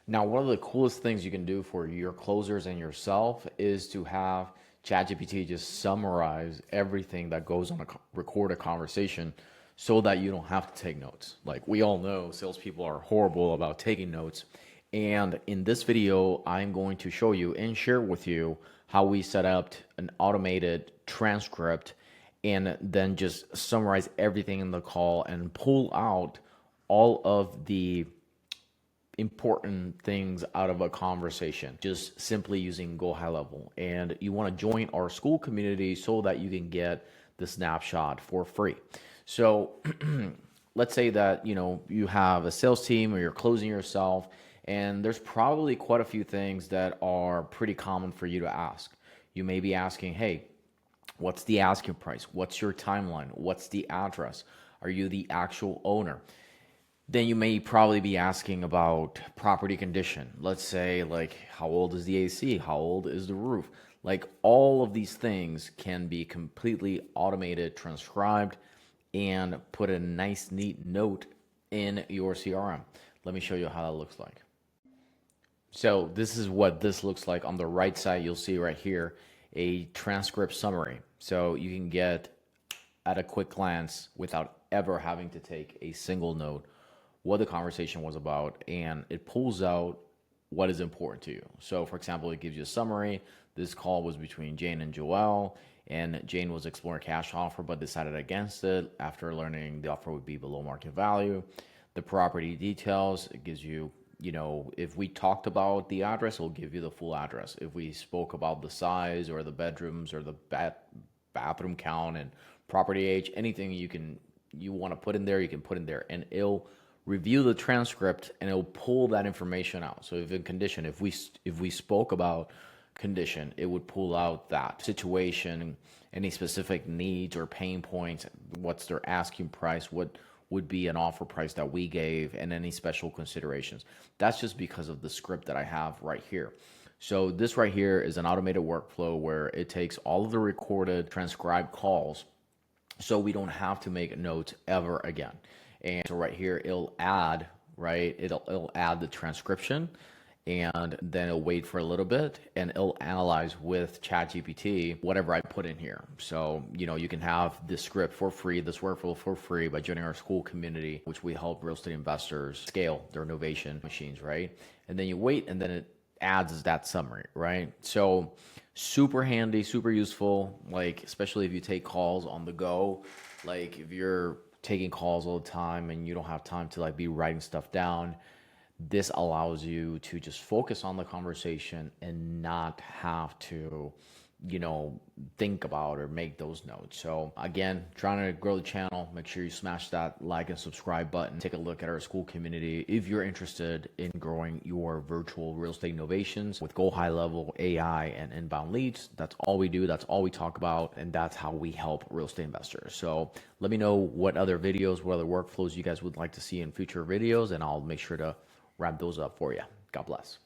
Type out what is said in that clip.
Now, one of the coolest things you can do for your closers and yourself is to have ChatGPT just summarize everything that goes on a recorded conversation so that you don't have to take notes. Like we all know, salespeople are horrible about taking notes. And in this video, I'm going to show you and share with you how we set up an automated transcript and then just summarize everything in the call and pull out all of the important things out of a conversation just simply using GoHighLevel. And you want to join our school community so that you can get the snapshot for free. So let's say that you have a sales team or you're closing yourself, and there's probably quite a few things that are pretty common for you to ask. You may be asking, hey, what's the asking price? What's your timeline? What's the address? Are you the actual owner? Then you may probably be asking about property condition. Let's say, like, how old is the AC? How old is the roof? Like, all of these things can be completely automated, transcribed, and put a nice, neat note in your CRM. Let me show you how that looks like. So this is what this looks like. On the right side, you'll see right here a transcript summary. So you can get at a quick glance without ever having to take a single note what the conversation was about, and it pulls out what is important to you. So for example, it gives you a summary. This call was between Jane and Joelle, and Jane was exploring a cash offer but decided against it after learning the offer would be below market value. The property details, it gives you, if we talked about the address, it'll give you the full address. If we spoke about the size or the bedrooms or the bathroom count and property age, anything you want to put in there, you can put in there, and it'll review the transcript and it'll pull that information out. So if in condition, if we spoke about condition, it would pull out that situation, any specific needs or pain points, what's their asking price, what would be an offer price that we gave, and any special considerations. That's just because of the script that I have right here. So this right here is an automated workflow where it takes all of the recorded transcribed calls so we don't have to make notes ever again. And so right here, it'll add, right? It'll add the transcription, and then it'll wait for a little bit, and it'll analyze with ChatGPT whatever I put in here. So, you can have this script for free, this workflow for free by joining our school community, which we help real estate investors scale their innovation machines, right? And then you wait, and then it adds that summary, right? So super handy, super useful, like especially if you take calls on the go, like if you're taking calls all the time and you don't have time to be writing stuff down, this allows you to just focus on the conversation and not have to think about or make those notes. So again, trying to grow the channel, make sure you smash that like and subscribe button. Take a look at our school community if you're interested in growing your virtual real estate innovations with GoHighLevel, AI, and inbound leads. That's all we do, that's all we talk about, and that's how we help real estate investors. So let me know what other videos, what other workflows you guys would like to see in future videos, and I'll make sure to wrap those up for you. God bless.